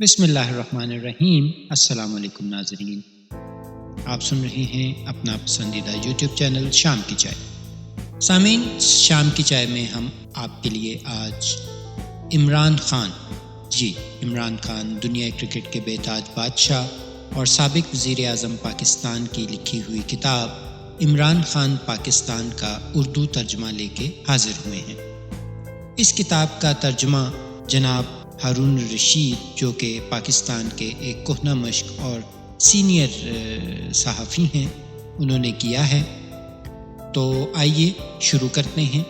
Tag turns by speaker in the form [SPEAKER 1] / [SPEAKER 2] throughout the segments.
[SPEAKER 1] بسم اللہ الرحمن الرحیم۔ السلام علیکم ناظرین، آپ سن رہے ہیں اپنا پسندیدہ یوٹیوب چینل شام کی چائے۔ سامعین، شام کی چائے میں ہم آپ کے لیے آج عمران خان دنیا کرکٹ کے بے تاج بادشاہ اور سابق وزیر اعظم پاکستان کی لکھی ہوئی کتاب عمران خان پاکستان کا اردو ترجمہ لے کے حاضر ہوئے ہیں۔ اس کتاب کا ترجمہ جناب ہارون رشید، جو کہ پاکستان کے ایک کہنہ مشق اور سینئر صحافی ہیں، انہوں نے کیا ہے۔ تو آئیے شروع کرتے ہیں۔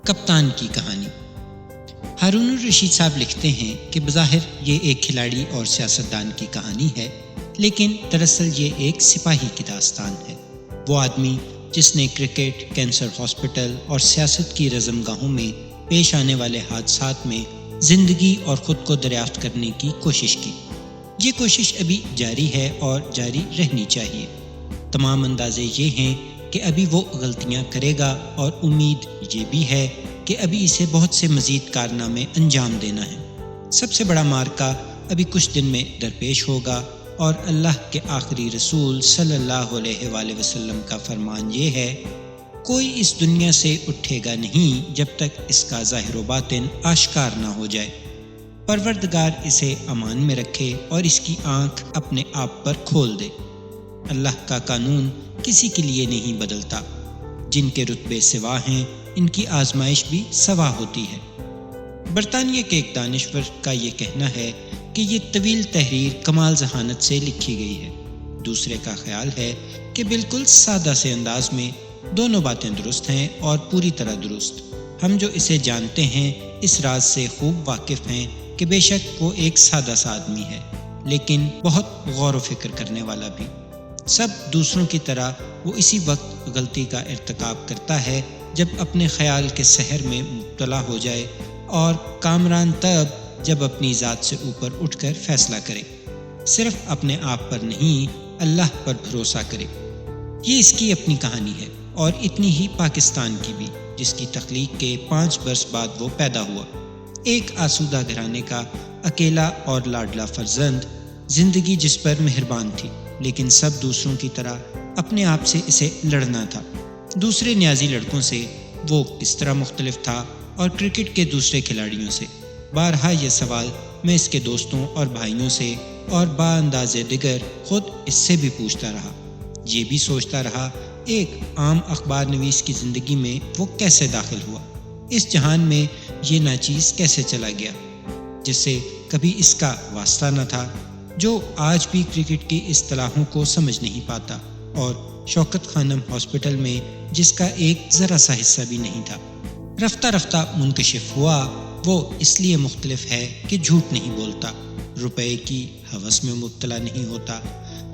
[SPEAKER 1] کپتان کی کہانی۔ ہارون الرشید صاحب لکھتے ہیں کہ بظاہر یہ ایک کھلاڑی اور سیاستدان کی کہانی ہے، لیکن دراصل یہ ایک سپاہی کی داستان ہے۔ وہ آدمی جس نے کرکٹ، کینسر ہاسپٹل اور سیاست کی رزمگاہوں میں پیش آنے والے حادثات میں زندگی اور خود کو دریافت کرنے کی کوشش کی۔ یہ کوشش ابھی جاری ہے اور جاری رہنی چاہیے۔ تمام اندازے یہ ہیں کہ ابھی وہ غلطیاں کرے گا، اور امید یہ بھی ہے کہ ابھی اسے بہت سے مزید کارنامے انجام دینا ہے۔ سب سے بڑا معرکہ ابھی کچھ دن میں درپیش ہوگا، اور اللہ کے آخری رسول صلی اللہ علیہ وآلہ وسلم کا فرمان یہ ہے: کوئی اس دنیا سے اٹھے گا نہیں جب تک اس کا ظاہر و باطن آشکار نہ ہو جائے۔ پروردگار اسے امان میں رکھے اور اس کی آنکھ اپنے آپ پر کھول دے۔ اللہ کا قانون کسی کے لیے نہیں بدلتا۔ جن کے رتبے سوا ہیں، ان کی آزمائش بھی سوا ہوتی ہے۔ برطانیہ کے ایک دانشور کا یہ کہنا ہے کہ یہ طویل تحریر کمال ذہانت سے لکھی گئی ہے۔ دوسرے کا خیال ہے کہ بالکل سادہ سے انداز میں دونوں باتیں درست ہیں اور پوری طرح درست۔ ہم جو اسے جانتے ہیں اس راز سے خوب واقف ہیں کہ بے شک وہ ایک سادہ سا آدمی ہے، لیکن بہت غور و فکر کرنے والا بھی۔ سب دوسروں کی طرح وہ اسی وقت غلطی کا ارتکاب کرتا ہے جب اپنے خیال کے سحر میں مبتلا ہو جائے، اور کامران تب جب اپنی ذات سے اوپر اٹھ کر فیصلہ کرے، صرف اپنے آپ پر نہیں اللہ پر بھروسہ کرے۔ یہ اس کی اپنی کہانی ہے، اور اتنی ہی پاکستان کی بھی، جس کی تخلیق کے 5 برس بعد وہ پیدا ہوا۔ ایک آسودہ گھرانے کا اکیلا اور لاڈلا فرزند، زندگی جس پر مہربان تھی، لیکن سب دوسروں کی طرح اپنے آپ سے اسے لڑنا تھا۔ دوسرے نیازی لڑکوں سے وہ کس طرح مختلف تھا، اور کرکٹ کے دوسرے کھلاڑیوں سے؟ بارہا یہ سوال میں اس کے دوستوں اور بھائیوں سے اور با انداز دیگر خود اس سے بھی پوچھتا رہا۔ یہ بھی سوچتا رہا ایک عام اخبار نویس کی زندگی میں وہ کیسے داخل ہوا، اس جہان میں یہ ناچیز کیسے چلا گیا جس سے کبھی اس کا واسطہ نہ تھا، جو آج بھی کرکٹ کی اصطلاحوں کو سمجھ نہیں پاتا، اور شوکت خانم ہاسپٹل میں جس کا ایک ذرا سا حصہ بھی نہیں تھا۔ رفتہ رفتہ منکشف ہوا وہ اس لیے مختلف ہے کہ جھوٹ نہیں بولتا، روپے کی ہوس میں مبتلا نہیں ہوتا،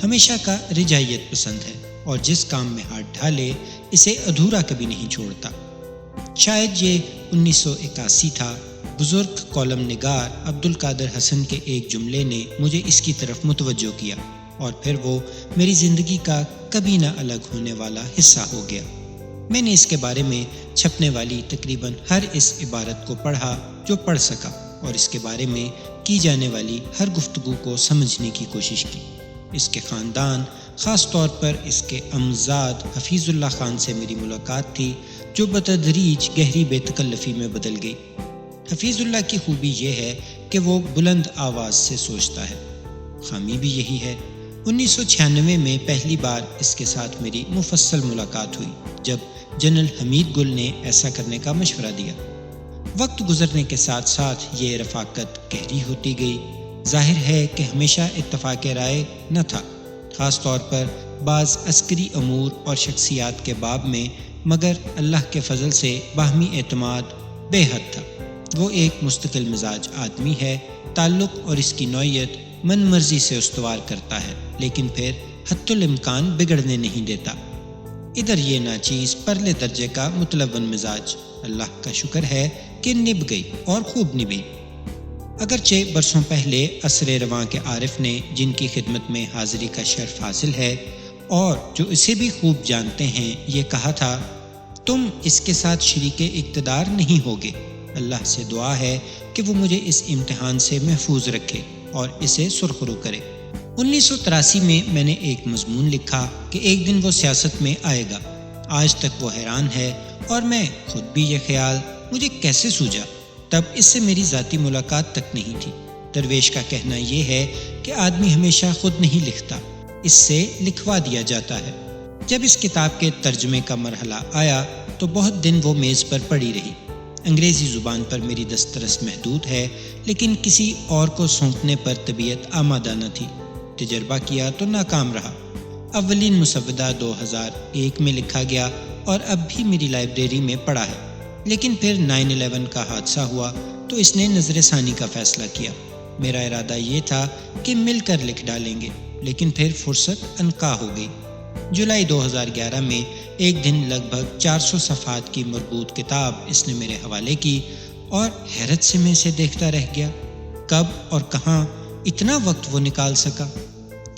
[SPEAKER 1] ہمیشہ کا رجائیت پسند ہے، اور جس کام میں ہاتھ ڈالے اسے ادھورا کبھی نہیں چھوڑتا۔ شاید یہ 1981 تھا۔ بزرگ کالم نگار عبدالقادر حسن کے ایک جملے نے مجھے اس کی طرف متوجہ کیا، اور پھر وہ میری زندگی کا کبھی نہ الگ ہونے والا حصہ ہو گیا۔ میں نے اس کے بارے میں چھپنے والی تقریباً ہر اس عبارت کو پڑھا جو پڑھ سکا، اور اس کے بارے میں کی جانے والی ہر گفتگو کو سمجھنے کی کوشش کی۔ اس کے خاندان، خاص طور پر اس کے امزاد حفیظ اللہ خان سے میری ملاقات تھی، جو بتدریج گہری بے تکلفی میں بدل گئی۔ حفیظ اللہ کی خوبی یہ ہے کہ وہ بلند آواز سے سوچتا ہے، خامی بھی یہی ہے۔ 1996 میں پہلی بار اس کے ساتھ میری مفصل ملاقات ہوئی، جب جنرل حمید گل نے ایسا کرنے کا مشورہ دیا۔ وقت گزرنے کے ساتھ ساتھ یہ رفاقت گہری ہوتی گئی۔ ظاہر ہے کہ ہمیشہ اتفاق رائے نہ تھا، خاص طور پر بعض عسکری امور اور شخصیات کے باب میں، مگر اللہ کے فضل سے باہمی اعتماد بے حد تھا۔ وہ ایک مستقل مزاج آدمی ہے، تعلق اور اس کی نوعیت من مرضی سے استوار کرتا ہے، لیکن پھر حتی الامکان بگڑنے نہیں دیتا۔ ادھر یہ ناچیز پرلے درجے کا متلون مزاج، اللہ کا شکر ہے کہ نبھ گئی، اور خوب نبھی۔ اگرچہ برسوں پہلے عصر رواں کے عارف نے، جن کی خدمت میں حاضری کا شرف حاصل ہے اور جو اسے بھی خوب جانتے ہیں، یہ کہا تھا: تم اس کے ساتھ شریک اقتدار نہیں ہوگے، اللہ سے دعا ہے کہ وہ مجھے اس امتحان سے محفوظ رکھے اور اسے سرخرو کرے۔ 1983 میں میں نے ایک مضمون لکھا کہ ایک دن وہ سیاست میں آئے گا۔ آج تک وہ حیران ہے اور میں خود بھی یہ خیال مجھے کیسے سوجا۔ تب اس سے میری ذاتی ملاقات تک نہیں تھی۔ درویش کا کہنا یہ ہے کہ آدمی ہمیشہ خود نہیں لکھتا، اس سے لکھوا دیا جاتا ہے۔ جب اس کتاب کے ترجمے کا مرحلہ آیا تو بہت دن وہ میز پر پڑی رہی۔ انگریزی زبان پر میری دسترس محدود ہے، لیکن کسی اور کو سونپنے پر طبیعت آمادہ نہ تھی۔ تجربہ کیا تو ناکام رہا۔ اولین مسودہ 2001 میں لکھا گیا اور اب بھی میری لائبریری میں پڑا ہے، لیکن پھر 9/11 کا حادثہ ہوا تو اس نے نظر ثانی کا فیصلہ کیا۔ میرا ارادہ یہ تھا کہ مل کر لکھ ڈالیں گے، لیکن پھر فرصت عنقا ہو گئی۔ جولائی 2011 میں ایک دن لگ بھگ 400 صفحات کی مربوط کتاب اس نے میرے حوالے کی اور حیرت سے میں اسے دیکھتا رہ گیا۔ کب اور کہاں اتنا وقت وہ نکال سکا؟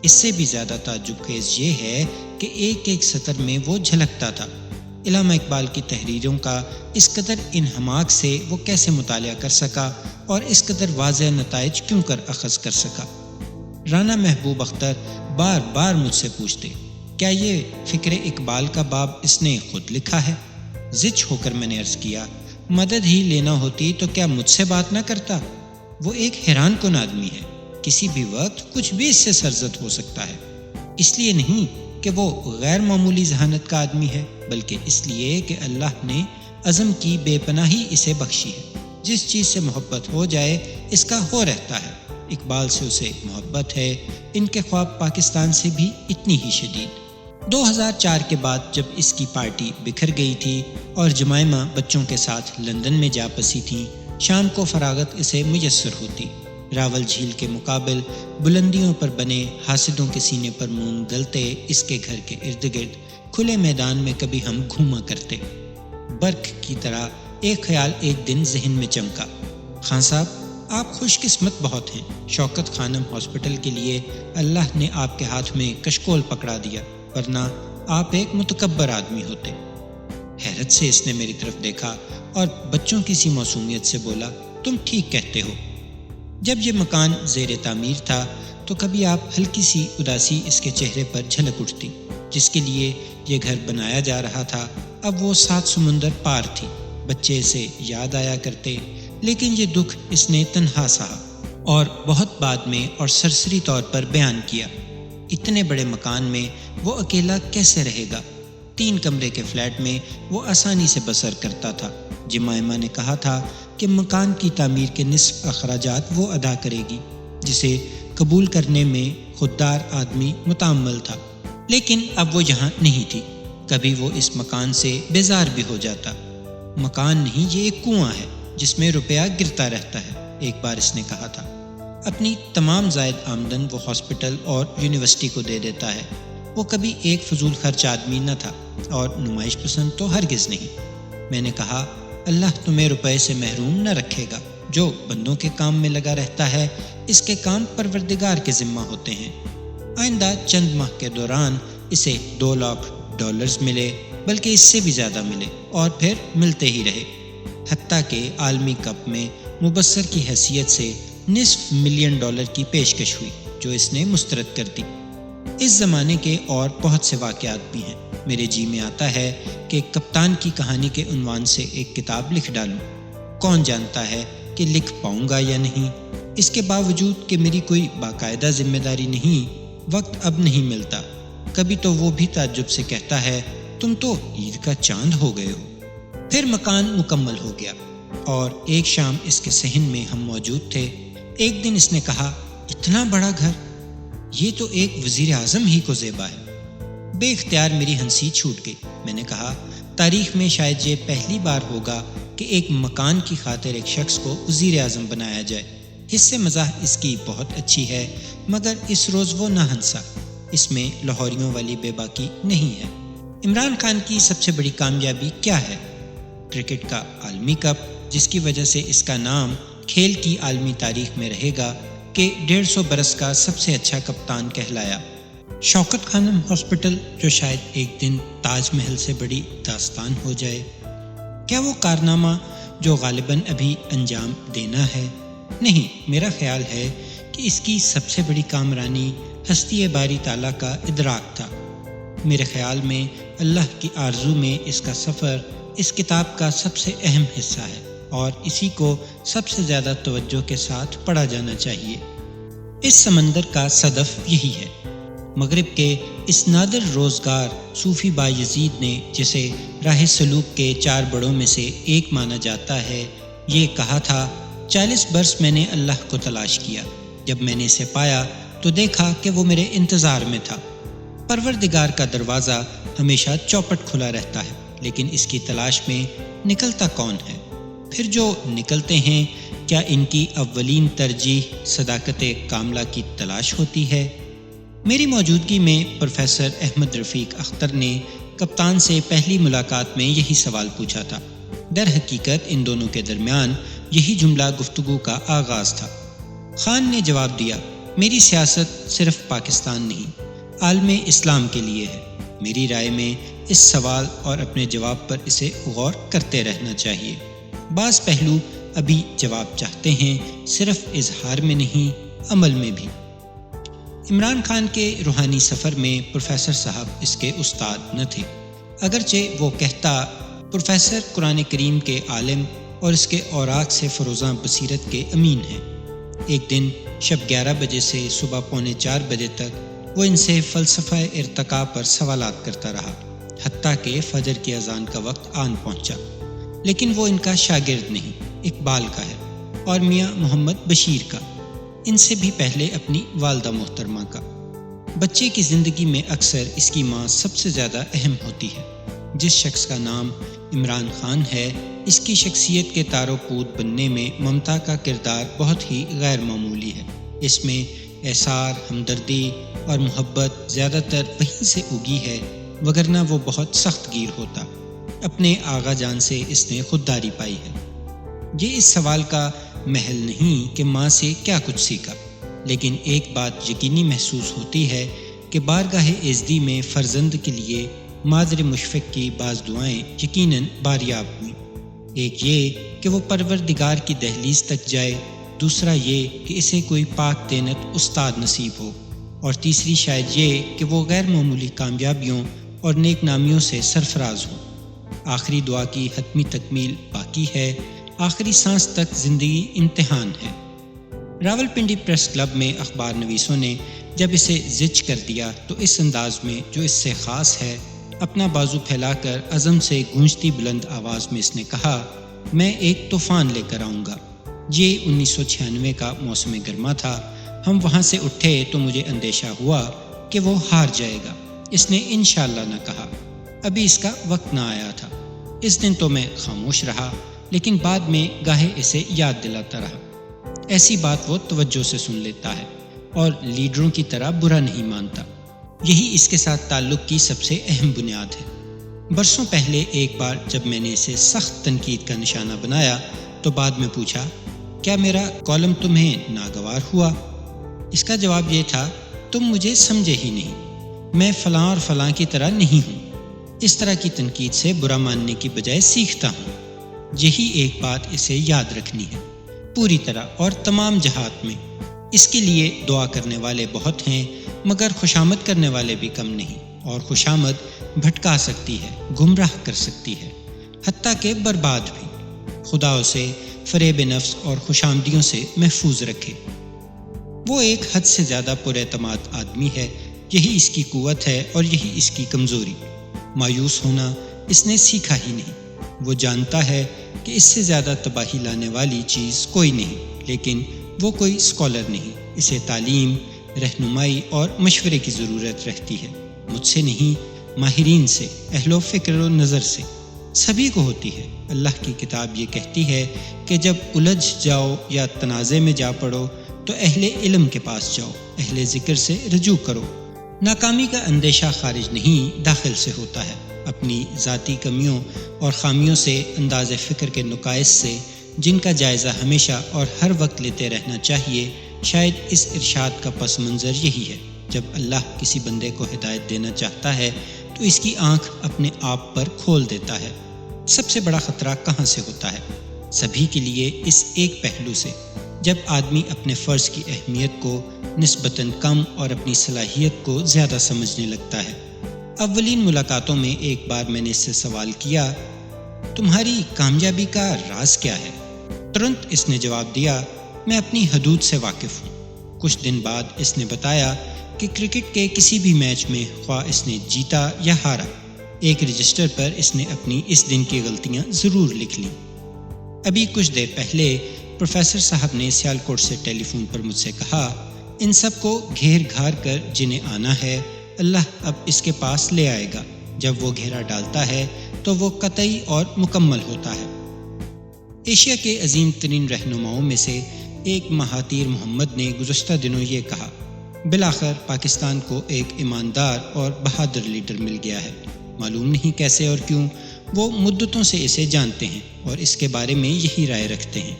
[SPEAKER 1] اس سے بھی زیادہ تعجب خیز یہ ہے کہ ایک ایک سطر میں وہ جھلکتا تھا۔ علامہ اقبال کی تحریروں کا اس قدر انہماک سے وہ کیسے مطالعہ کر سکا اور اس قدر واضح نتائج کیوں کر اخذ کر سکا؟ رانا محبوب اختر بار بار مجھ سے پوچھتے، کیا یہ فکر اقبال کا باب اس نے خود لکھا ہے؟ زچ ہو کر میں نے عرض کیا، مدد ہی لینا ہوتی تو کیا مجھ سے بات نہ کرتا؟ وہ ایک حیران کن آدمی ہے، کسی بھی وقت کچھ بھی اس سے سرزد ہو سکتا ہے۔ اس لیے نہیں کہ وہ غیر معمولی ذہانت کا آدمی ہے، بلکہ اس لیے کہ اللہ نے عزم کی بے پناہی اسے بخشی ہے۔ جس چیز سے محبت ہو جائے اس کا ہو رہتا ہے۔ اقبال سے اسے محبت ہے، ان کے خواب پاکستان سے بھی اتنی ہی شدید۔ 2004 کے بعد جب اس کی پارٹی بکھر گئی تھی اور جمائمہ بچوں کے ساتھ لندن میں جا پسی تھیں، شام کو فراغت اسے میسر ہوتی۔ راول جھیل کے مقابل بلندیوں پر بنے حاسدوں کے سینے پر موم گلتے اس کے گھر کے ارد گرد کھلے میدان میں کبھی ہم گھوما کرتے۔ برق کی طرح ایک خیال ایک دن ذہن میں چمکا، خان صاحب آپ خوش قسمت بہت ہیں، شوکت خانم ہاسپٹل کے لیے اللہ نے آپ کے ہاتھ میں کشکول پکڑا دیا، ورنہ آپ ایک متکبر آدمی ہوتے۔ حیرت سے اس نے میری طرف دیکھا اور بچوں کی سی معصومیت سے بولا، تم ٹھیک کہتے ہو۔ جب یہ مکان زیر تعمیر تھا تو کبھی آپ ہلکی سی اداسی اس کے چہرے پر جھلک اٹھتی۔ جس کے لیے یہ گھر بنایا جا رہا تھا اب وہ 7 سمندر پار تھی۔ بچے اسے یاد آیا کرتے، لیکن یہ دکھ اس نے تنہا سہا اور بہت بعد میں اور سرسری طور پر بیان کیا۔ اتنے بڑے مکان میں وہ اکیلا کیسے رہے گا؟ 3 کمرے کے فلیٹ میں وہ آسانی سے بسر کرتا تھا۔ جمائمہ نے کہا تھا کہ مکان کی تعمیر کے نصف اخراجات وہ ادا کرے گی، جسے قبول کرنے میں خوددار آدمی متعمل تھا، لیکن اب وہ یہاں نہیں تھی۔ کبھی وہ اس مکان سے بیزار بھی ہو جاتا۔ مکان نہیں، یہ ایک کنواں ہے جس میں روپیہ گرتا رہتا ہے، ایک بار اس نے کہا تھا۔ اپنی تمام زائد آمدن وہ ہاسپٹل اور یونیورسٹی کو دے دیتا ہے۔ وہ کبھی ایک فضول خرچ آدمی نہ تھا اور نمائش پسند تو ہرگز نہیں۔ میں نے کہا، اللہ تمہیں روپے سے محروم نہ رکھے گا۔ جو بندوں کے کام میں لگا رہتا ہے اس کے کام پروردگار کے ذمہ ہوتے ہیں۔ آئندہ چند ماہ کے دوران اسے $2 لاکھ ملے، بلکہ اس سے بھی زیادہ ملے اور پھر ملتے ہی رہے، حتیٰ کہ عالمی کپ میں مبصر کی حیثیت سے $500,000 کی پیشکش ہوئی جو اس نے مسترد کر دی۔ اس زمانے کے اور بہت سے واقعات بھی ہیں۔ میرے جی میں آتا ہے کہ کپتان کی کہانی کے عنوان سے ایک کتاب لکھ ڈالوں۔ کون جانتا ہے کہ لکھ پاؤں گا یا نہیں۔ اس کے باوجود کہ میری کوئی باقاعدہ ذمہ داری نہیں، وقت اب نہیں ملتا۔ کبھی تو وہ بھی تعجب سے کہتا ہے، تم تو عید کا چاند ہو گئے ہو۔ پھر مکان مکمل ہو گیا اور ایک شام اس کے صحن میں ہم موجود تھے۔ ایک دن اس نے کہا، اتنا بڑا گھر، یہ تو ایک وزیر اعظم ہی کو زیبا ہے۔ بے اختیار میری ہنسی چھوٹ گئی۔ میں نے کہا، تاریخ میں شاید یہ پہلی بار ہوگا کہ ایک مکان کی خاطر ایک شخص کو وزیر اعظم بنایا جائے۔ اس سے مزاح اس کی بہت اچھی ہے، مگر اس روز وہ نہ ہنسا۔ اس میں لاہوریوں والی بے باکی نہیں ہے۔ عمران خان کی سب سے بڑی کامیابی کیا ہے؟ کرکٹ کا عالمی کپ، جس کی وجہ سے اس کا نام کھیل کی عالمی تاریخ میں رہے گا کہ 150 برس کا سب سے اچھا کپتان کہلایا۔ شوکت خانم ہاسپٹل، جو شاید ایک دن تاج محل سے بڑی داستان ہو جائے۔ کیا وہ کارنامہ جو غالباً ابھی انجام دینا ہے؟ نہیں، میرا خیال ہے کہ اس کی سب سے بڑی کامرانی ہستی باری تعالیٰ کا ادراک تھا۔ میرے خیال میں اللہ کی آرزو میں اس کا سفر اس کتاب کا سب سے اہم حصہ ہے اور اسی کو سب سے زیادہ توجہ کے ساتھ پڑھا جانا چاہیے۔ اس سمندر کا صدف یہی ہے۔ مغرب کے اس نادر روزگار صوفی بایزید نے، جسے راہ سلوک کے 4 بڑوں میں سے ایک مانا جاتا ہے، یہ کہا تھا: 40 برس میں نے اللہ کو تلاش کیا، جب میں نے اسے پایا تو دیکھا کہ وہ میرے انتظار میں تھا۔ پروردگار کا دروازہ ہمیشہ چوپٹ کھلا رہتا ہے، لیکن اس کی تلاش میں نکلتا کون ہے؟ پھر جو نکلتے ہیں، کیا ان کی اولین ترجیح صداقت کاملہ کی تلاش ہوتی ہے؟ میری موجودگی میں پروفیسر احمد رفیق اختر نے کپتان سے پہلی ملاقات میں یہی سوال پوچھا تھا۔ در حقیقت ان دونوں کے درمیان یہی جملہ گفتگو کا آغاز تھا۔ خان نے جواب دیا: میری سیاست صرف پاکستان نہیں، عالم اسلام کے لیے ہے۔ میری رائے میں اس سوال اور اپنے جواب پر اسے غور کرتے رہنا چاہیے۔ بعض پہلو ابھی جواب چاہتے ہیں، صرف اظہار میں نہیں، عمل میں بھی۔ عمران خان کے روحانی سفر میں پروفیسر صاحب اس کے استاد نہ تھے، اگرچہ وہ کہتا پروفیسر قرآن کریم کے عالم اور اس کے اوراق سے فروزاں بصیرت کے امین ہیں۔ ایک دن شب 11 بجے سے صبح 3:45 بجے تک وہ ان سے فلسفہ ارتقاء پر سوالات کرتا رہا، حتیٰ کہ فجر کی اذان کا وقت آن پہنچا۔ لیکن وہ ان کا شاگرد نہیں، اقبال کا ہے، اور میاں محمد بشیر کا، ان سے بھی پہلے اپنی والدہ محترمہ کا۔ بچے کی زندگی میں اکثر اس کی ماں سب سے زیادہ اہم ہوتی ہے۔ جس شخص کا نام عمران خان ہے، اس کی شخصیت کے تار و پود بننے میں ممتا کا کردار بہت ہی غیر معمولی ہے۔ اس میں احسار، ہمدردی اور محبت زیادہ تر وہیں سے اگی ہے، وگرنہ وہ بہت سخت گیر ہوتا۔ اپنے آغا جان سے اس نے خودداری پائی ہے۔ یہ اس سوال کا محل نہیں کہ ماں سے کیا کچھ سیکھا، لیکن ایک بات یقینی محسوس ہوتی ہے کہ بارگاہ عزدی میں فرزند کے لیے مادر مشفق کی بعض دعائیں یقیناً باریاب ہوئیں۔ ایک یہ کہ وہ پروردگار کی دہلیز تک جائے، دوسرا یہ کہ اسے کوئی پاک دینت استاد نصیب ہو، اور تیسری شاید یہ کہ وہ غیر معمولی کامیابیوں اور نیک نامیوں سے سرفراز ہو۔ آخری دعا کی حتمی تکمیل باقی ہے، آخری سانس تک زندگی امتحان ہے۔ راولپنڈی پریس کلب میں اخبار نویسوں نے جب اسے زچ کر دیا تو اس انداز میں جو اس سے خاص ہے، اپنا بازو پھیلا کر عزم سے گونجتی بلند آواز میں اس نے کہا: میں ایک طوفان لے کر آؤں گا۔ یہ 1996 کا موسم گرما تھا۔ ہم وہاں سے اٹھے تو مجھے اندیشہ ہوا کہ وہ ہار جائے گا۔ اس نے انشاءاللہ نہ کہا، ابھی اس کا وقت نہ آیا تھا۔ اس دن تو میں خاموش رہا، لیکن بعد میں گاہے اسے یاد دلاتا رہا۔ ایسی بات وہ توجہ سے سن لیتا ہے اور لیڈروں کی طرح برا نہیں مانتا۔ یہی اس کے ساتھ تعلق کی سب سے اہم بنیاد ہے۔ برسوں پہلے ایک بار جب میں نے اسے سخت تنقید کا نشانہ بنایا تو بعد میں پوچھا: کیا میرا کالم تمہیں ناگوار ہوا؟ اس کا جواب یہ تھا: تم مجھے سمجھے ہی نہیں، میں فلاں اور فلاں کی طرح نہیں ہوں۔ اس طرح کی تنقید سے برا ماننے کی بجائے سیکھتا ہوں۔ یہی ایک بات اسے یاد رکھنی ہے، پوری طرح اور تمام جہات میں۔ اس کے لیے دعا کرنے والے بہت ہیں، مگر خوشامد کرنے والے بھی کم نہیں، اور خوشامد بھٹکا سکتی ہے، گمراہ کر سکتی ہے، حتیٰ کہ برباد بھی۔ خدا اسے فریب نفس اور خوشامدیوں سے محفوظ رکھے۔ وہ ایک حد سے زیادہ پر اعتماد آدمی ہے، یہی اس کی قوت ہے اور یہی اس کی کمزوری۔ مایوس ہونا اس نے سیکھا ہی نہیں۔ وہ جانتا ہے کہ اس سے زیادہ تباہی لانے والی چیز کوئی نہیں، لیکن وہ کوئی اسکالر نہیں۔ اسے تعلیم، رہنمائی اور مشورے کی ضرورت رہتی ہے، مجھ سے نہیں، ماہرین سے، اہل و فکر و نظر سے، سبھی کو ہوتی ہے۔ اللہ کی کتاب یہ کہتی ہے کہ جب الجھ جاؤ یا تنازع میں جا پڑو تو اہل علم کے پاس جاؤ، اہل ذکر سے رجوع کرو۔ ناکامی کا اندیشہ خارج نہیں، داخل سے ہوتا ہے۔ اپنی ذاتی کمیوں اور خامیوں سے، انداز فکر کے نقائص سے، جن کا جائزہ ہمیشہ اور ہر وقت لیتے رہنا چاہیے۔ شاید اس ارشاد کا پس منظر یہی ہے: جب اللہ کسی بندے کو ہدایت دینا چاہتا ہے تو اس کی آنکھ اپنے آپ پر کھول دیتا ہے۔ سب سے بڑا خطرہ کہاں سے ہوتا ہے؟ سبھی کے لیے اس ایک پہلو سے، جب آدمی اپنے فرض کی اہمیت کو نسبتاً کم اور اپنی صلاحیت کو زیادہ سمجھنے لگتا ہے۔ اولین ملاقاتوں میں ایک بار میں نے اس سے سوال کیا، تمہاری کامیابی کا راز کیا ہے؟ ترنت اس نے جواب دیا، میں اپنی حدود سے واقف ہوں۔ کچھ دن بعد اس نے بتایا کہ کرکٹ کے کسی بھی میچ میں خواہ اس نے جیتا یا ہارا، ایک رجسٹر پر اس نے اپنی اس دن کی غلطیاں ضرور لکھ لیں۔ ابھی کچھ دیر پہلے پروفیسر صاحب نے سیالکوٹ سے ٹیلی فون پر مجھ سے کہا، ان سب کو گھیر گھار کر جنہیں آنا ہے اللہ اب اس کے پاس لے آئے گا، جب وہ گھیرا ڈالتا ہے تو وہ قطعی اور مکمل ہوتا ہے۔ ایشیا کے عظیم ترین رہنماؤں میں سے ایک مہاتیر محمد نے گزشتہ دنوں یہ کہا، بالآخر پاکستان کو ایک ایماندار اور بہادر لیڈر مل گیا ہے، معلوم نہیں کیسے اور کیوں، وہ مدتوں سے اسے جانتے ہیں اور اس کے بارے میں یہی رائے رکھتے ہیں۔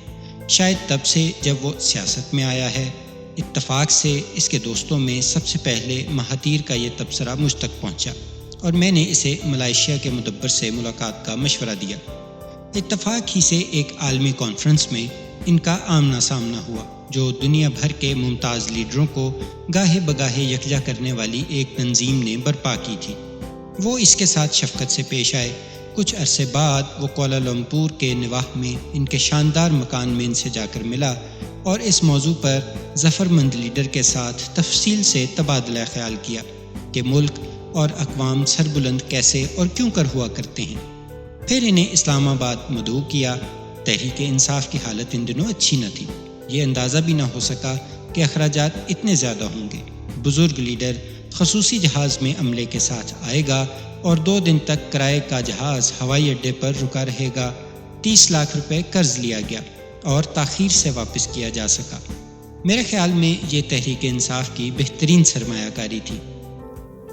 [SPEAKER 1] شاید تب سے جب وہ سیاست میں آیا ہے، اتفاق سے اس کے دوستوں میں سب سے پہلے مہاتیر کا یہ تبصرہ مجھ تک پہنچا اور میں نے اسے ملائیشیا کے مدبر سے ملاقات کا مشورہ دیا۔ اتفاق ہی سے ایک عالمی کانفرنس میں ان کا آمنا سامنا ہوا، جو دنیا بھر کے ممتاز لیڈروں کو گاہے بگاہے یکجا کرنے والی ایک تنظیم نے برپا کی تھی۔ وہ اس کے ساتھ شفقت سے پیش آئے۔ کچھ عرصے بعد وہ کوالالمپور کے نواح میں ان کے شاندار مکان میں ان سے جا کر ملا اور اس موضوع پر ظفر مند لیڈر کے ساتھ تفصیل سے تبادلہ خیال کیا کہ ملک اور اقوام سربلند کیسے اور کیوں کر ہوا کرتے ہیں۔ پھر انہیں اسلام آباد مدعو کیا۔ تحریک انصاف کی حالت ان دنوں اچھی نہ تھی، یہ اندازہ بھی نہ ہو سکا کہ اخراجات اتنے زیادہ ہوں گے۔ بزرگ لیڈر خصوصی جہاز میں عملے کے ساتھ آئے گا اور 2 دن تک کرائے کا جہاز ہوائی اڈے پر رکا رہے گا۔ 30 لاکھ روپے قرض لیا گیا اور تاخیر سے واپس کیا جا سکا۔ میرے خیال میں یہ تحریک انصاف کی بہترین سرمایہ کاری تھی۔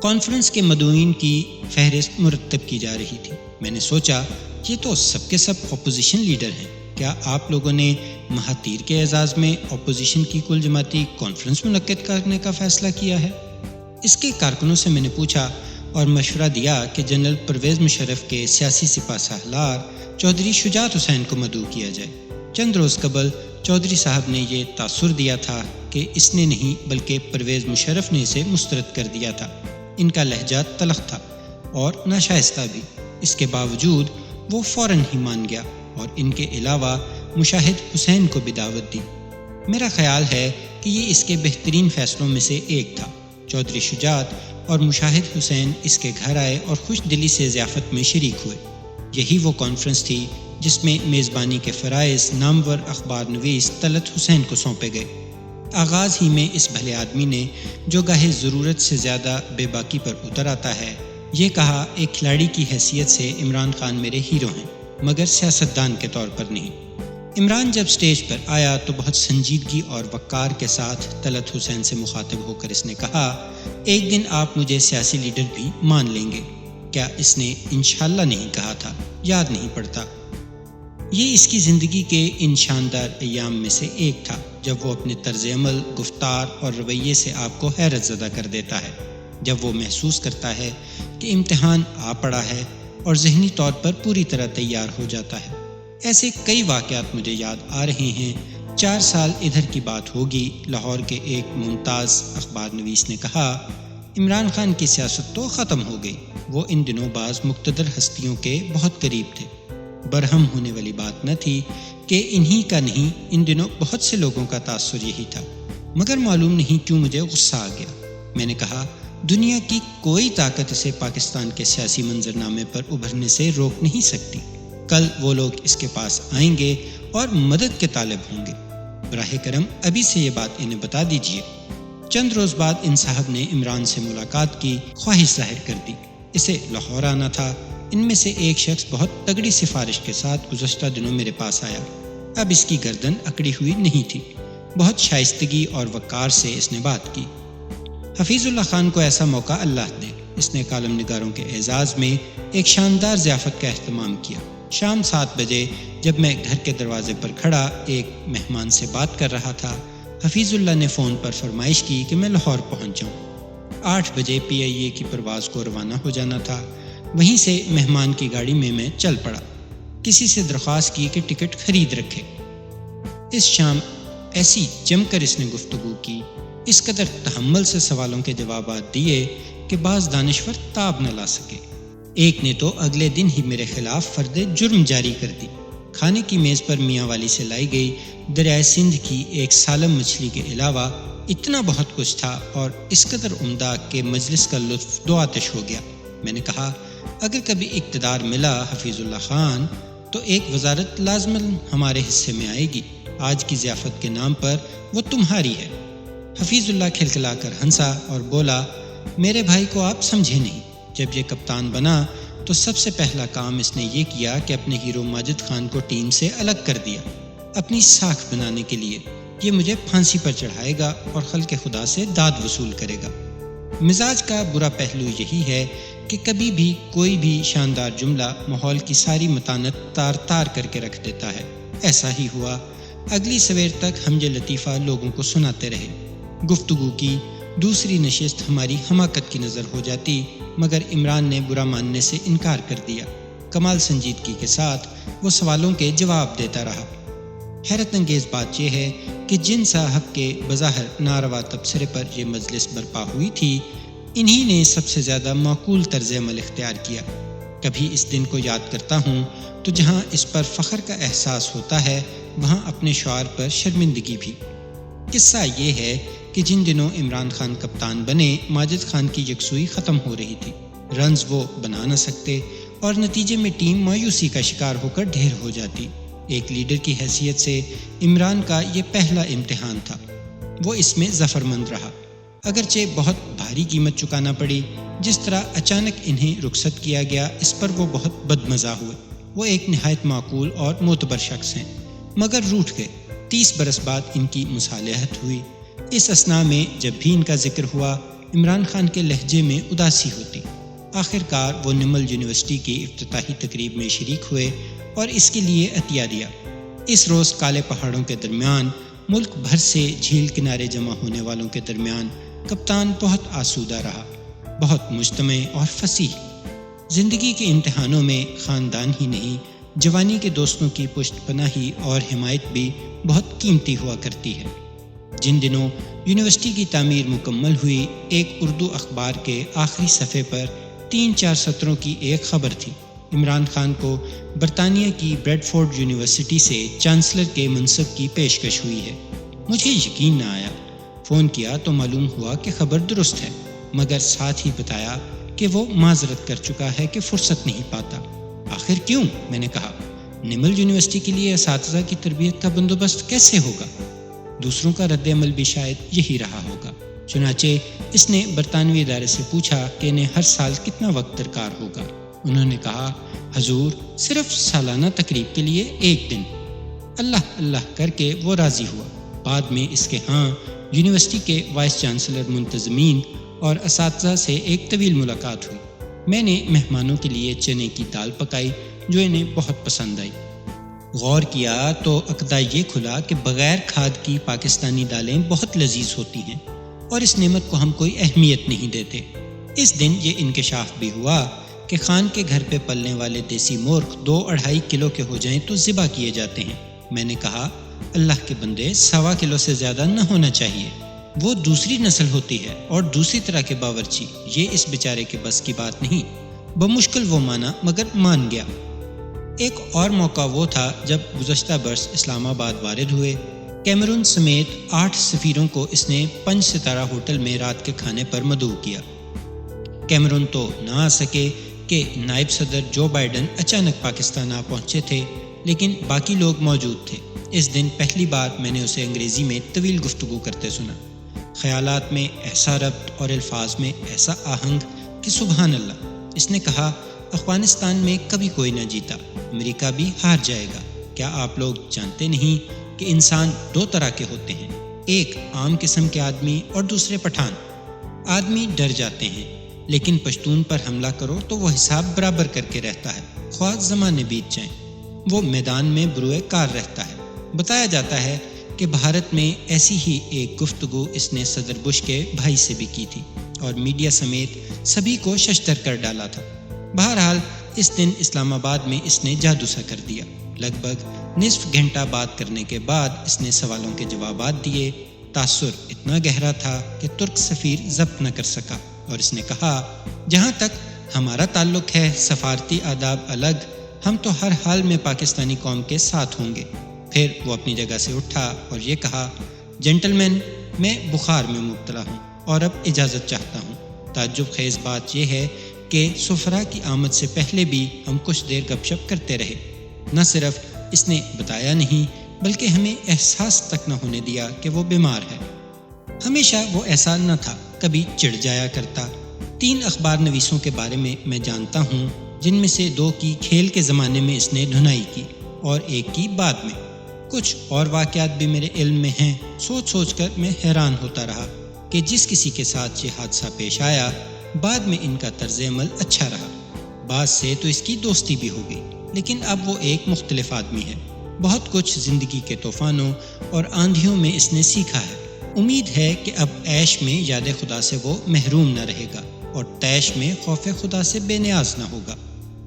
[SPEAKER 1] کانفرنس کے مدعوئین کی فہرست مرتب کی جا رہی تھی۔ میں نے سوچا، یہ تو سب کے سب اپوزیشن لیڈر ہیں، کیا آپ لوگوں نے مہاتیر کے اعزاز میں اپوزیشن کی کل جماعتی کانفرنس منعقد کرنے کا فیصلہ کیا ہے؟ اس کے کارکنوں سے میں نے پوچھا اور مشورہ دیا کہ جنرل پرویز مشرف کے سیاسی سپہ سالار چودھری شجاعت حسین کو مدعو کیا جائے۔ چند روز قبل چودھری صاحب نے یہ تاثر دیا تھا کہ اس نے نہیں بلکہ پرویز مشرف نے اسے مسترد کر دیا تھا۔ ان کا لہجہ تلخ تھا اور ناشائستہ بھی، اس کے باوجود وہ فوراً ہی مان گیا اور ان کے علاوہ مشاہد حسین کو بھی دعوت دی۔ میرا خیال ہے کہ یہ اس کے بہترین فیصلوں میں سے ایک تھا۔ چودھری شجاعت اور مشاہد حسین اس کے گھر آئے اور خوش دلی سے ضیافت میں شریک ہوئے۔ یہی وہ کانفرنس تھی جس میں میزبانی کے فرائض نامور اخبار نویس طلعت حسین کو سونپے گئے۔ آغاز ہی میں اس بھلے آدمی نے، جو گاہے ضرورت سے زیادہ بے باکی پر اتر آتا ہے، یہ کہا، ایک کھلاڑی کی حیثیت سے عمران خان میرے ہیرو ہیں، مگر سیاستدان کے طور پر نہیں۔ عمران جب سٹیج پر آیا تو بہت سنجیدگی اور وقار کے ساتھ طلعت حسین سے مخاطب ہو کر اس نے کہا، ایک دن آپ مجھے سیاسی لیڈر بھی مان لیں گے۔ کیا اس نے انشاءاللہ نہیں کہا تھا؟ یاد نہیں پڑتا۔ یہ اس کی زندگی کے ان شاندار ایام میں سے ایک تھا جب وہ اپنے طرز عمل، گفتار اور رویے سے آپ کو حیرت زدہ کر دیتا ہے، جب وہ محسوس کرتا ہے کہ امتحان آ پڑا ہے اور ذہنی طور پر پوری طرح تیار ہو جاتا ہے۔ ایسے کئی واقعات مجھے یاد آ رہے ہیں۔ 4 سال ادھر کی بات ہوگی، لاہور کے ایک ممتاز اخبار نویس نے کہا، عمران خان کی سیاست تو ختم ہو گئی، وہ ان دنوں بعض مقتدر ہستیوں کے بہت قریب تھے۔ برہم ہونے والی بات نہ تھی کہ انہی کا نہیں، ان دنوں بہت سے لوگوں کا تاثر یہی تھا، مگر معلوم نہیں کیوں مجھے غصہ آ گیا۔ میں نے کہا، دنیا کی کوئی طاقت اسے پاکستان کے سیاسی منظرنامے پر ابھرنے سے روک نہیں سکتی۔ کل وہ لوگ اس کے پاس آئیں گے اور مدد کے طالب ہوں گے۔ براہ کرم ابھی سے یہ بات انہیں بتا دیجیے۔ چند روز بعد ان صاحب نے عمران سے ملاقات کی خواہش ظاہر کر دی۔ اسے لاہور آنا تھا۔ ان میں سے ایک شخص بہت تگڑی سفارش کے ساتھ گزشتہ دنوں میرے پاس آیا۔ اب اس کی گردن اکڑی ہوئی نہیں تھی، بہت شائستگی اور وقار سے اس نے بات کی۔ حفیظ اللہ خان کو ایسا موقع اللہ دے۔ اس نے کالم نگاروں کے اعزاز میں ایک شاندار ضیافت کا اہتمام کیا۔ شام 7 بجے جب میں گھر کے دروازے پر کھڑا ایک مہمان سے بات کر رہا تھا، حفیظ اللہ نے فون پر فرمائش کی کہ میں لاہور پہنچ جاؤں۔ 8 بجے PIA کی پرواز کو روانہ ہو جانا تھا۔ وہیں سے مہمان کی گاڑی میں چل پڑا۔ کسی سے درخواست کی کہ ٹکٹ خرید رکھے۔ اس شام ایسی جم کر اس نے گفتگو کی، اس قدر تحمل سے سوالوں کے جوابات دیے کہ بعض دانشور تاب نہ لا سکے۔ ایک نے تو اگلے دن ہی میرے خلاف فرد جرم جاری کر دی۔ کھانے کی میز پر میاں والی سے لائی گئی دریائے سندھ کی ایک سالم مچھلی کے علاوہ اتنا بہت کچھ تھا اور اس قدر عمدہ کہ مجلس کا لطف دو آتش ہو گیا۔ میں نے کہا اگر کبھی اقتدار ملا حفیظ اللہ خان تو ایک وزارت لازماً ہمارے حصے میں آئے گی۔ آج کی ضیافت کے نام پر وہ تمہاری ہے۔ حفیظ اللہ کھلکھلا کر ہنسا اور بولا میرے بھائی کو آپ سمجھے نہیں۔ جب یہ کپتان بنا تو سب سے پہلا کام اس نے یہ کیا کہ اپنے ہیرو ماجد خان کو ٹیم سے الگ کر دیا، اپنی ساکھ بنانے کے لیے۔ یہ مجھے پھانسی پر چڑھائے گا اور خلق خدا سے داد وصول کرے گا۔ مزاج کا برا پہلو یہی ہے کہ کبھی بھی کوئی بھی شاندار جملہ ماحول کی ساری متانت تار تار کر کے رکھ دیتا ہے۔ ایسا ہی ہوا۔ اگلی سویر تک ہم یہ لطیفہ لوگوں کو سناتے رہے۔ گفتگو کی دوسری نشست ہماری حماقت کی نظر ہو جاتی، مگر عمران نے برا ماننے سے انکار کر دیا۔ کمال سنجیدگی کے ساتھ وہ سوالوں کے جواب دیتا رہا۔ حیرت انگیز بات یہ ہے کہ جن صاحب کے بظاہر ناروا تبصرے پر یہ مجلس برپا ہوئی تھی، انہی نے سب سے زیادہ معقول طرز عمل اختیار کیا۔ کبھی اس دن کو یاد کرتا ہوں تو جہاں اس پر فخر کا احساس ہوتا ہے وہاں اپنے شعار پر شرمندگی بھی۔ قصہ یہ ہے کہ جن دنوں عمران خان کپتان بنے ماجد خان کی یکسوئی ختم ہو رہی تھی۔ رنز وہ بنا نہ سکتے اور نتیجے میں ٹیم مایوسی کا شکار ہو کر ڈھیر ہو جاتی۔ ایک لیڈر کی حیثیت سے عمران کا یہ پہلا امتحان تھا۔ وہ اس میں ظفر مند رہا، اگرچہ بہت بھاری قیمت چکانا پڑی۔ جس طرح اچانک انہیں رخصت کیا گیا اس پر وہ بہت بدمزہ ہوئے۔ وہ ایک نہایت معقول اور معتبر شخص ہیں، مگر روٹھ گئے۔ 30 برس بعد ان کی مصالحت ہوئی۔ اس اثناء میں جب بھی ان کا ذکر ہوا عمران خان کے لہجے میں اداسی ہوتی۔ آخر کار وہ نمل یونیورسٹی کی افتتاحی تقریب میں شریک ہوئے اور اس کے لیے عطیہ دیا۔ اس روز کالے پہاڑوں کے درمیان، ملک بھر سے جھیل کنارے جمع ہونے والوں کے درمیان کپتان بہت آسودہ رہا، بہت مجتمع اور فصیح۔ زندگی کے امتحانوں میں خاندان ہی نہیں، جوانی کے دوستوں کی پشت پناہی اور حمایت بھی بہت قیمتی ہوا کرتی ہے۔ جن دنوں یونیورسٹی کی تعمیر مکمل ہوئی، ایک اردو اخبار کے آخری صفحے پر 3-4 سطروں کی ایک خبر تھی۔ عمران خان کو برطانیہ کی بریڈ فورڈ یونیورسٹی سے چانسلر کے منصب کی پیشکش ہوئی ہے۔ مجھے یقین نہ آیا۔ فون کیا تو معلوم ہوا کہ خبر درست ہے، مگر ساتھ ہی بتایا کہ وہ معذرت کر چکا ہے کہ فرصت نہیں پاتا۔ آخر کیوں؟ میں نے کہا۔ نمل یونیورسٹی کے لیے اساتذہ کی تربیت کا بندوبست کیسے ہوگا؟ دوسروں کا رد عمل بھی شاید یہی رہا ہوگا۔ چنانچہ اس نے برطانوی ادارے سے پوچھا کہ انہیں ہر سال کتنا وقت درکار ہوگا۔ انہوں نے کہا حضور صرف سالانہ تقریب کے لیے 1 دن۔ اللہ اللہ کر کے وہ راضی ہوا۔ بعد میں اس کے ہاں یونیورسٹی کے وائس چانسلر، منتظمین اور اساتذہ سے ایک طویل ملاقات ہوئی۔ میں نے مہمانوں کے لیے چنے کی دال پکائی جو انہیں بہت پسند آئی۔ غور کیا تو عقدہ یہ کھلا کہ بغیر کھاد کی پاکستانی دالیں بہت لذیذ ہوتی ہیں اور اس نعمت کو ہم کوئی اہمیت نہیں دیتے۔ اس دن یہ انکشاف بھی ہوا کہ خان کے گھر پہ پلنے والے دیسی مرغ 2-2.5 کلو کے ہو جائیں تو ذبح کیے جاتے ہیں۔ میں نے کہا اللہ کے بندے 1.25 کلو سے زیادہ نہ ہونا چاہیے، وہ دوسری نسل ہوتی ہے اور دوسری طرح کے باورچی، یہ اس بیچارے کے بس کی بات نہیں۔ بمشکل وہ مانا مگر مان گیا۔ ایک اور موقع وہ تھا جب گزشتہ برس اسلام آباد وارد ہوئے۔ کیمرون سمیت 8 سفیروں کو اس نے 5 ستارہ ہوٹل میں رات کے کھانے پر مدعو کیا۔ کیمرون تو نہ آ سکے کہ نائب صدر جو بائیڈن اچانک پاکستان آ پہنچے تھے، لیکن باقی لوگ موجود تھے۔ اس دن پہلی بار میں نے اسے انگریزی میں طویل گفتگو کرتے سنا، خیالات میں ایسا ربط اور الفاظ میں ایسا آہنگ کہ سبحان اللہ۔ اس نے کہا افغانستان میں کبھی کوئی نہ جیتا، امریکہ بھی ہار جائے گا۔ کیا آپ لوگ جانتے نہیں کہ انسان 2 طرح کے ہوتے ہیں، ایک عام قسم کے آدمی اور دوسرے پٹھان۔ آدمی ڈر جاتے ہیں، لیکن پشتون پر حملہ کرو تو وہ حساب برابر کر کے رہتا ہے، خواہ زمانے بیت جائیں۔ وہ میدان میں بروئے کار رہتا ہے۔ بتایا جاتا ہے کہ بھارت میں ایسی ہی ایک گفتگو اس نے صدر بش کے بھائی سے بھی کی تھی اور میڈیا سمیت سبھی کو ششدر کر ڈالا تھا۔ بہرحال اس دن اسلام آباد میں اس نے جادو سا کر دیا۔ لگ بھگ نصف گھنٹہ بات کرنے کے بعد اس نے سوالوں کے جوابات دیے۔ تاثر اتنا گہرا تھا کہ ترک سفیر ضبط نہ کر سکا، اور اس نے کہا، جہاں تک ہمارا تعلق ہے سفارتی آداب الگ، ہم تو ہر حال میں پاکستانی قوم کے ساتھ ہوں گے۔ پھر وہ اپنی جگہ سے اٹھا اور یہ کہا، جنٹلمین، میں بخار میں مبتلا ہوں اور اب اجازت چاہتا ہوں۔ تعجب خیز بات یہ ہے کہ سفراء کی آمد سے پہلے بھی ہم کچھ دیر گپ شپ کرتے رہے۔ نہ صرف اس نے بتایا نہیں بلکہ ہمیں احساس تک نہ ہونے دیا کہ وہ بیمار ہے۔ ہمیشہ وہ ایسا نہ تھا، کبھی چڑ جایا کرتا۔ 3 اخبار نویسوں کے بارے میں جانتا ہوں، جن میں سے 2 کی کھیل کے زمانے میں اس نے دھنائی کی اور 1 کی بعد میں۔ کچھ اور واقعات بھی میرے علم میں ہیں۔ سوچ کر میں حیران ہوتا رہا کہ جس کسی کے ساتھ یہ حادثہ پیش آیا، بعد میں ان کا طرز عمل اچھا رہا۔ بعض سے تو اس کی دوستی بھی ہو گئی، لیکن اب وہ ایک مختلف آدمی ہے۔ بہت کچھ زندگی کے طوفانوں اور آندھیوں میں اس نے سیکھا ہے۔ امید ہے کہ اب عیش میں یاد خدا سے وہ محروم نہ رہے گا اور طیش میں خوف خدا سے بے نیاز نہ ہوگا۔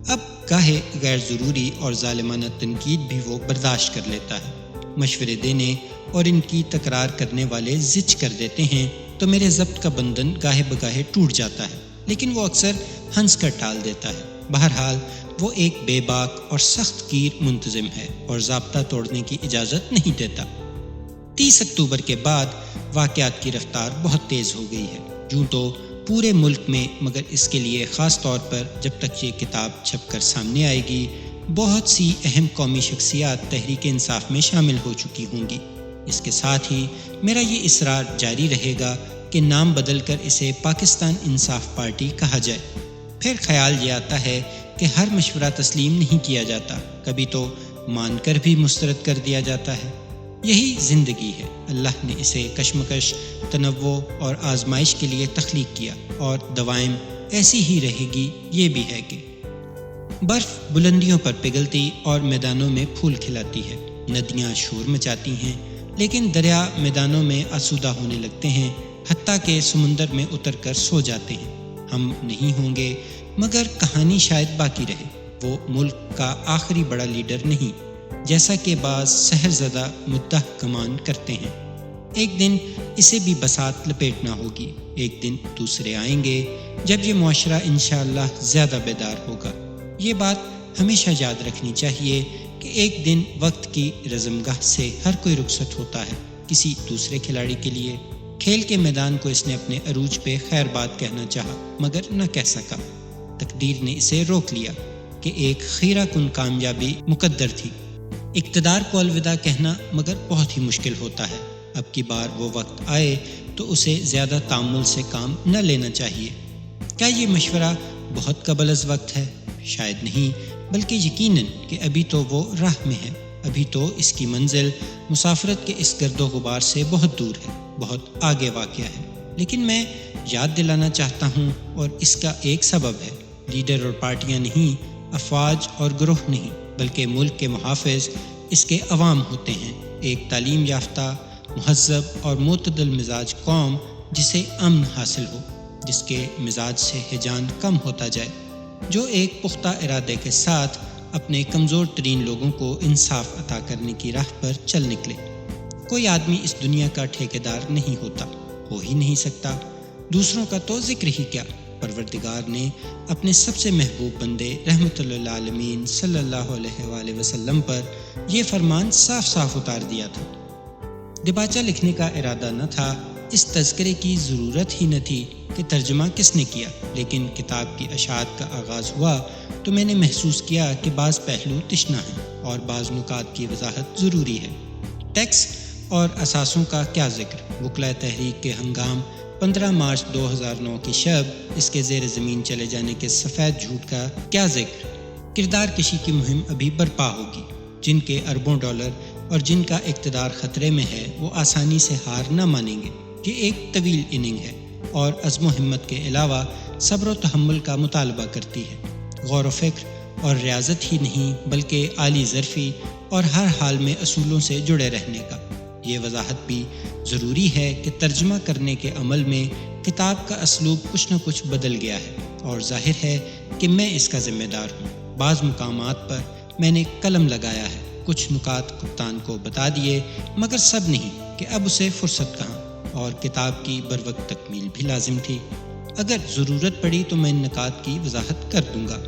[SPEAKER 1] اب گاہے غیر ضروری اور ظالمانہ تنقید بھی وہ برداشت کر لیتا ہے۔ مشورے دینے اور ان کی تکرار کرنے والے زچ کر دیتے ہیں تو میرے ضبط کا بندھن گاہے بگاہے ٹوٹ جاتا ہے، لیکن وہ اکثر ہنس کر ٹال دیتا ہے۔ بہرحال وہ ایک بے باک اور سخت گیر منتظم ہے اور ضابطہ توڑنے کی اجازت نہیں دیتا۔ 30 اکتوبر کے بعد واقعات کی رفتار بہت تیز ہو گئی ہے، یوں تو پورے ملک میں، مگر اس کے لیے خاص طور پر جب تک یہ کتاب چھپ کر سامنے آئے گی، بہت سی اہم قومی شخصیات تحریک انصاف میں شامل ہو چکی ہوں گی۔ اس کے ساتھ ہی میرا یہ اصرار جاری رہے گا کہ نام بدل کر اسے پاکستان انصاف پارٹی کہا جائے۔ پھر خیال یہ آتا ہے کہ ہر مشورہ تسلیم نہیں کیا جاتا، کبھی تو مان کر بھی مسترد کر دیا جاتا ہے۔ یہی زندگی ہے۔ اللہ نے اسے کشمکش، تنوع اور آزمائش کے لیے تخلیق کیا، اور دوائم ایسی ہی رہے گی۔ یہ بھی ہے کہ برف بلندیوں پر پگھلتی اور میدانوں میں پھول کھلاتی ہے، ندیاں شور مچاتی ہیں، لیکن دریا میدانوں میں آسودہ ہونے لگتے ہیں، حتیٰ کہ سمندر میں اتر کر سو جاتے ہیں۔ ہم نہیں ہوں گے، مگر کہانی شاید باقی رہے۔ وہ ملک کا آخری بڑا لیڈر نہیں، جیسا کہ بعض سحر زدہ مدعا گمان کرتے ہیں۔ ایک دن اسے بھی بساط لپیٹنا ہوگی، ایک دن دوسرے آئیں گے جب یہ معاشرہ انشاءاللہ زیادہ بیدار ہوگا۔ یہ بات ہمیشہ یاد رکھنی چاہیے کہ ایک دن وقت کی رزمگاہ سے ہر کوئی رخصت ہوتا ہے کسی دوسرے کھلاڑی کے لیے۔ کھیل کے میدان کو اس نے اپنے عروج پہ خیر بات کہنا چاہا، مگر نہ کہہ سکا۔ تقدیر نے اسے روک لیا کہ ایک خیرہ کن کامیابی مقدر تھی۔ اقتدار کو الوداع کہنا مگر بہت ہی مشکل ہوتا ہے۔ اب کی بار وہ وقت آئے تو اسے زیادہ تامل سے کام نہ لینا چاہیے۔ کیا یہ مشورہ بہت قبل از وقت ہے؟ شاید نہیں، بلکہ یقیناً کہ ابھی تو وہ راہ میں ہے۔ ابھی تو اس کی منزل مسافرت کے اس گرد و غبار سے بہت دور ہے، بہت آگے واقع ہے۔ لیکن میں یاد دلانا چاہتا ہوں، اور اس کا ایک سبب ہے۔ لیڈر اور پارٹیاں نہیں، افواج اور گروہ نہیں، بلکہ ملک کے محافظ اس کے عوام ہوتے ہیں۔ ایک تعلیم یافتہ، مہذب اور معتدل مزاج قوم جسے امن حاصل ہو، جس کے مزاج سے ہیجان کم ہوتا جائے، جو ایک پختہ ارادے کے ساتھ اپنے کمزور ترین لوگوں کو انصاف عطا کرنے کی راہ پر چل نکلے۔ کوئی آدمی اس دنیا کا ٹھیکیدار نہیں ہوتا، ہو ہی نہیں سکتا۔ دوسروں کا تو ذکر ہی کیا، پروردگار نے اپنے سب سے محبوب بندے رحمت للعالمین صلی اللہ علیہ وآلہ وسلم پر یہ فرمان صاف صاف اتار دیا تھا۔ دباچہ لکھنے کا ارادہ نہ تھا، اس تذکرے کی ضرورت ہی نہ تھی کہ ترجمہ کس نے کیا، لیکن کتاب کی اشاعت کا آغاز ہوا تو میں نے محسوس کیا کہ بعض پہلو تشنا ہیں اور بعض نکات کی وضاحت ضروری ہے۔ ٹیکس اور اثاثوں کا کیا ذکر؟ وکلاء تحریک کے ہنگام 15 مارچ 2009 کی شب اس کے زیر زمین چلے جانے کے سفید جھوٹ کا کیا ذکر؟ کردار کشی کی مہم ابھی برپا ہوگی۔ جن کے اربوں ڈالر اور جن کا اقتدار خطرے میں ہے، وہ آسانی سے ہار نہ مانیں گے۔ یہ ایک طویل اننگ ہے اور عزم و ہمت کے علاوہ صبر و تحمل کا مطالبہ کرتی ہے۔ غور و فکر اور ریاضت ہی نہیں، بلکہ عالی ظرفی اور ہر حال میں اصولوں سے جڑے رہنے کا۔ یہ وضاحت بھی ضروری ہے کہ ترجمہ کرنے کے عمل میں کتاب کا اسلوب کچھ نہ کچھ بدل گیا ہے، اور ظاہر ہے کہ میں اس کا ذمہ دار ہوں۔ بعض مقامات پر میں نے قلم لگایا ہے، کچھ نکات کپتان کو بتا دیے، مگر سب نہیں کہ اب اسے فرصت کہاں، اور کتاب کی بروقت تکمیل بھی لازم تھی۔ اگر ضرورت پڑی تو میں ان نکات کی وضاحت کر دوں گا۔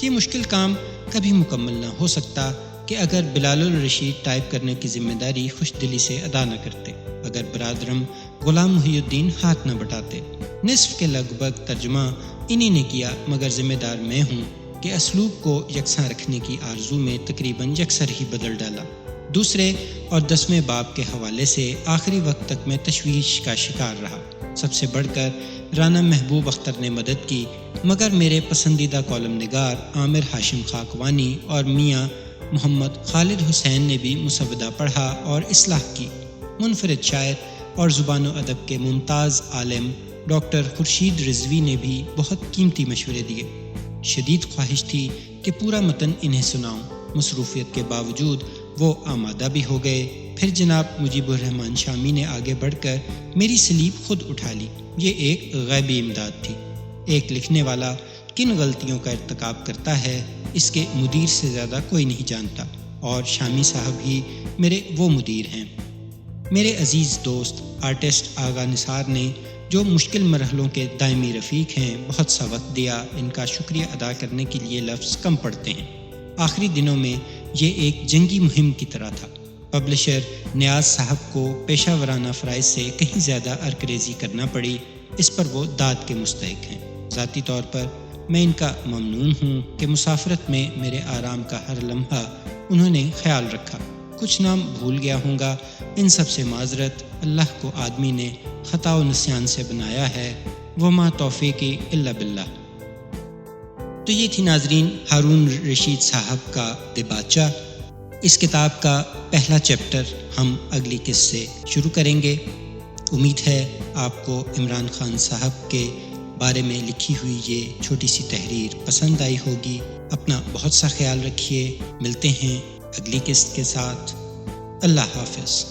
[SPEAKER 1] یہ مشکل کام کبھی مکمل نہ ہو سکتا کہ اگر بلال الرشید ٹائپ کرنے کی ذمہ داری خوش دلی سے ادا نہ کرتے، اگر برادرم غلام محی الدین ہاتھ نہ بٹاتے۔ نصف کے لگ بھگ ترجمہ انہی نے کیا، مگر ذمہ دار میں ہوں کہ اسلوب کو یکساں رکھنے کی آرزو میں تقریباً یکسر ہی بدل ڈالا۔ دوسرے اور 10ویں باب کے حوالے سے آخری وقت تک میں تشویش کا شکار رہا۔ سب سے بڑھ کر رانا محبوب اختر نے مدد کی، مگر میرے پسندیدہ کالم نگار عامر ہاشم خاکوانی اور میاں محمد خالد حسین نے بھی مسودہ پڑھا اور اصلاح کی۔ منفرد شاعر اور زبان و ادب کے ممتاز عالم ڈاکٹر خورشید رضوی نے بھی بہت قیمتی مشورے دیے۔ شدید خواہش تھی کہ پورا متن انہیں سناؤں، مصروفیت کے باوجود وہ آمادہ بھی ہو گئے۔ پھر جناب مجیب الرحمن شامی نے آگے بڑھ کر میری سلیب خود اٹھا لی۔ یہ ایک غیبی امداد تھی۔ ایک لکھنے والا کن غلطیوں کا ارتکاب کرتا ہے اس کے مدیر سے زیادہ کوئی نہیں جانتا، اور شامی صاحب ہی میرے وہ مدیر ہیں۔ میرے عزیز دوست آرٹسٹ آغا نثار نے جو مشکل مرحلوں کے دائمی رفیق ہیں بہت سا وقت دیا، ان کا شکریہ ادا کرنے کے لیے لفظ کم پڑتے ہیں۔ آخری دنوں میں یہ ایک جنگی مہم کی طرح تھا۔ پبلشر نیاز صاحب کو پیشہ ورانہ فرائض سے کہیں زیادہ عرقریزی کرنا پڑی، اس پر وہ داد کے مستحق ہیں۔ ذاتی طور پر میں ان کا ممنون ہوں کہ مسافرت میں میرے آرام کا ہر لمحہ انہوں نے خیال رکھا۔ کچھ نام بھول گیا ہوں گا، ان سب سے معذرت۔ اللہ کو آدمی نے خطا و نسیان سے بنایا ہے، وما توفیقی الا باللہ۔ تو یہ تھی ناظرین ہارون رشید صاحب کا دباچہ۔ اس کتاب کا پہلا چیپٹر ہم اگلی قسط سے شروع کریں گے۔ امید ہے آپ کو عمران خان صاحب کے بارے میں لکھی ہوئی یہ چھوٹی سی تحریر پسند آئی ہوگی۔ اپنا بہت سا خیال رکھیے، ملتے ہیں اگلی قسط کے ساتھ۔ اللہ حافظ۔